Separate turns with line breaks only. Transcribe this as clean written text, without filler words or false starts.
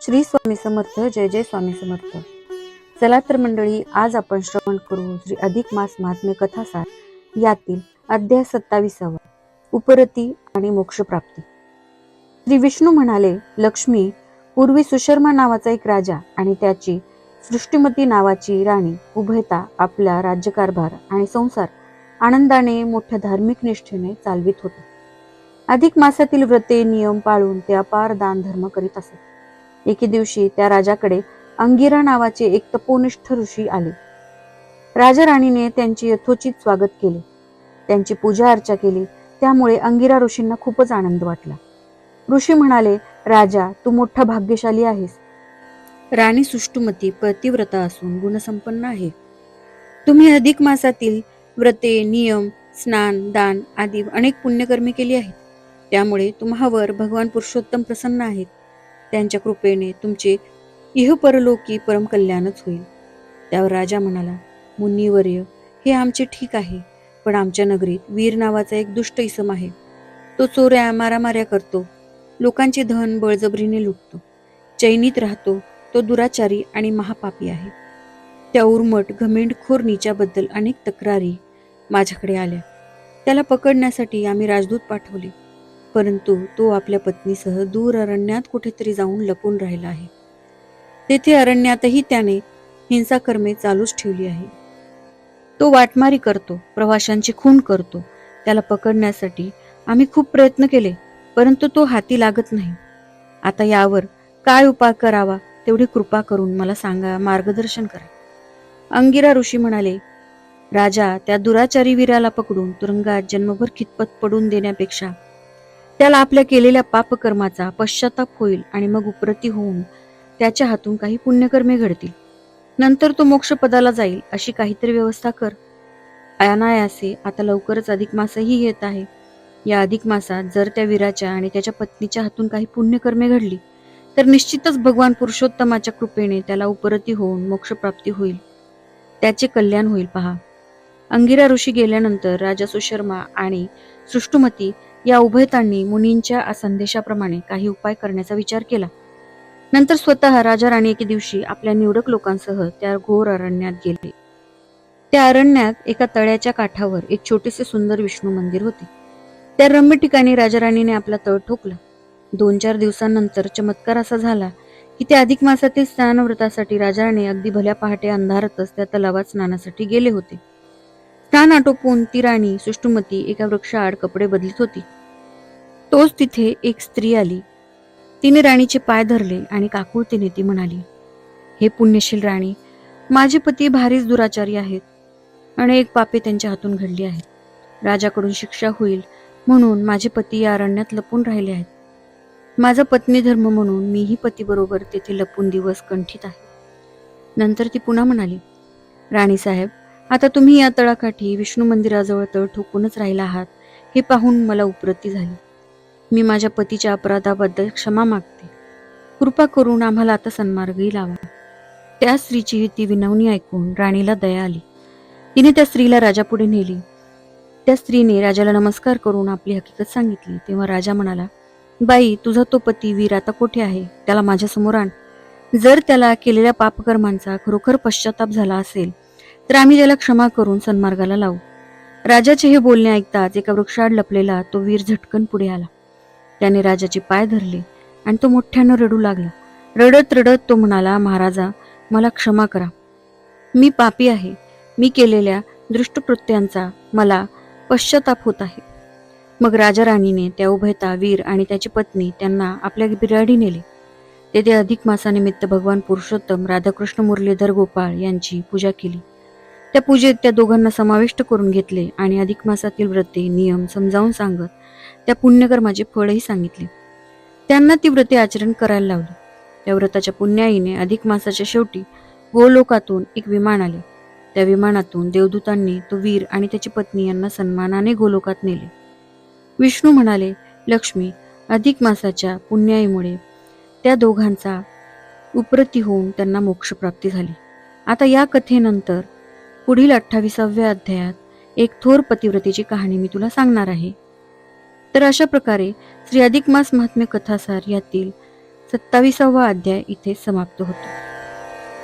श्री स्वामी समर्थ. जय जय स्वामी समर्थ. चला तर मंडळी, आज आपण श्रवण करू श्री अधिक मास महात्म्य कथासार यातील अध्याय 27 उपरती आणि मोक्षप्राप्ती. श्री विष्णू म्हणाले, लक्ष्मी, पूर्वी सुशर्मा नावाचा एक राजा आणि त्याची सृष्टीमती नावाची राणी उभयता आपला राज्यकारभार आणि संसार आनंदाने मोठ्या धार्मिक निष्ठेने चालवित होते. अधिक मासातील व्रते नियम पाळून ते अपार दान धर्म करीत असत. एके दिवशी त्या राजाकडे अंगिरा नावाचे एक तपोनिष्ठ ऋषी आले. राजा राणीने त्यांचे यथोचित स्वागत केले, त्यांची पूजा अर्चा केली. त्यामुळे अंगिरा ऋषींना खूपच आनंद वाटला. ऋषी म्हणाले, राजा, तू मोठा भाग्यशाली आहेस. राणी सुष्टुमती पतिव्रता असून गुणसंपन्न आहे. तुम्ही अधिक मासातील व्रते नियम स्नान दान आदी अनेक पुण्यकर्मे केली आहेत. त्यामुळे तुम्हावर भगवान पुरुषोत्तम प्रसन्न आहेत. त्यांच्या कृपेने तुमचे इह परलोकी परम कल्याणच होईल. त्यावर राजा म्हणाला, मुनिवर्य, हे आमचे ठीक आहे, पण आमच्या नगरीत वीर नावाचा एक दुष्ट इसम आहे. तो चोऱ्या मारामाऱ्या करतो, लोकांचे धन बळजबरीने लुटतो, चैनीत राहतो. तो दुराचारी आणि महापापी आहे. त्या उर्मट घमेंडखोर नीचाबद्दल अनेक तक्रारी माझ्याकडे आल्या. त्याला पकडण्यासाठी आम्ही राजदूत पाठवले, परंतु तो आपल्या पत्नीसह दूर अरण्यात कुठेतरी जाऊन लपून राहिला आहे. तेथे अरण्यातही त्याने हिंसाकर्मे चालूच ठेवली आहे. तो वाटमारी करतो, प्रवाशांची खून करतो. त्याला पकडण्यासाठी आम्ही खूप प्रयत्न केले, परंतु तो हाती लागत नाही. आता यावर काय उपाय करावा तेवढी कृपा करून मला सांगा, मार्गदर्शन करा. अंगिरा ऋषी म्हणाले, राजा, त्या दुराचारी वीराला पकडून तुरुंगात जन्मभर खितपत पडून देण्यापेक्षा त्याला आपल्या केलेल्या पापकर्माचा पश्चाताप होईल आणि मग उपरती होऊन त्याच्या हातून काही पुण्यकर्मे घडतील. नंतर तो मोक्षपदाला जाईल, अशी काहीतरी व्यवस्था कर. अनायासे आता लवकरच अधिक मासही येत आहे. या अधिक मासात जर त्या वीराच्या आणि त्याच्या पत्नीच्या हातून काही पुण्यकर्मे घडली तर निश्चितच भगवान पुरुषोत्तमाच्या कृपेने त्याला उपरती होऊन मोक्षप्राप्ती होईल. त्याचे कल्याण होईल पहा. अंगिरा ऋषी गेल्यानंतर राजा सुशर्मा आणि सृष्टुमती या उभयतांनी मुनींच्या संदेशाप्रमाणे काही उपाय करण्याचा विचार केला. नंतर स्वतः राजा राणी एके दिवशी आपल्या निवडक लोकांसह त्या घोर अरण्यात गेले. त्या अरण्यात एका तळ्याच्या काठावर एक छोटेसे सुंदर विष्णू मंदिर होते. त्या रम्य ठिकाणी राजा राणीने आपला तळ ठोकला. 2-4 दिवसांनंतर चमत्कार असा झाला की त्या अधिक मासातील स्नानव्रतासाठी राजा राणी अगदी भल्या पहाटे अंधारातच त्या तलावात स्नानासाठी गेले होते. स्नान आटोपून ती राणी सुष्टुमती एका वृक्षाआड कपडे बदलीत होती. तोच तिथे एक स्त्री आली. तिने राणीचे पाय धरले आणि काकुळतीने ती म्हणाली, हे पुण्यशील राणी, माझे पती भारीच दुराचारी आहेत. अनेक पापे त्यांच्या हातून घडली आहेत. राजाकडून शिक्षा होईल म्हणून माझे पती या अरण्यात लपून राहिले आहेत. माझा पत्नी धर्म म्हणून मीही पतीबरोबर तेथे लपून दिवस कंठीत आहे. नंतर ती पुन्हा म्हणाली, राणीसाहेब, आता तुम्ही या तळाकाठी विष्णू मंदिराजवळ तळ ठोकूनच राहिला आहात हे पाहून मला उपरती झाली. मी माझ्या पतीच्या अपराधाबद्दल क्षमा मागते. कृपा करून आम्हाला आता सन्मार्गही लावा. त्या स्त्रीची ती विनवणी ऐकून राणीला दया आली. तिने त्या स्त्रीला राजापुढे नेली. त्या स्त्रीने राजाला नमस्कार करून आपली हकीकत सांगितली. तेव्हा राजा म्हणाला, बाई, तुझा तो पती वीर आता कुठे आहे? त्याला माझ्यासमोर आण. जर त्याला केलेल्या पापकर्मांचा खरोखर पश्चाताप झाला असेल तर आम्ही त्याला क्षमा करून सन्मार्गाला लावू. राजाचे हे बोलणे ऐकताच एका वृक्षाआड लपलेला तो वीर झटकन पुढे आला. त्याने राजाचे पाय धरले आणि तो मोठ्यानं रडू लागला. रडत रडत तो म्हणाला, महाराजा, मला क्षमा करा. मी पापी आहे. मी केलेल्या दृष्टकृत्यांचा मला पश्चाताप होत आहे. मग राजा राणीने त्या उभयता वीर आणि त्याची पत्नी त्यांना आपल्या बिराडी नेले. तेथे अधिक मासानिमित्त भगवान पुरुषोत्तम राधाकृष्ण मुरलीधर गोपाळ यांची पूजा केली. त्या पूजेत त्या दोघांना समाविष्ट करून घेतले आणि अधिक मासातील व्रते नियम समजावून सांगत त्या पुण्यकर्माचे फळही सांगितले. त्यांना ती व्रते आचरण करायला लावली. त्या व्रताच्या पुण्याईने अधिक मासाच्या शेवटी गोलोकातून एक विमान आले. त्या विमानातून देवदूतांनी तो वीर आणि त्याची पत्नी यांना सन्मानाने गोलोकात नेले. विष्णू म्हणाले, लक्ष्मी, अधिक मासाच्या पुण्याईमुळे त्या दोघांचा उपरती होऊन त्यांना मोक्षप्राप्ती झाली. आता या कथेनंतर पुढील 28व्या अध्यायात एक थोर पतिव्रतेची कहाणी मी तुला सांगणार आहे. तर अशा प्रकारे श्री अधिक मास महात्म्य कथासार यातील 27वा अध्याय इथे समाप्त होतो.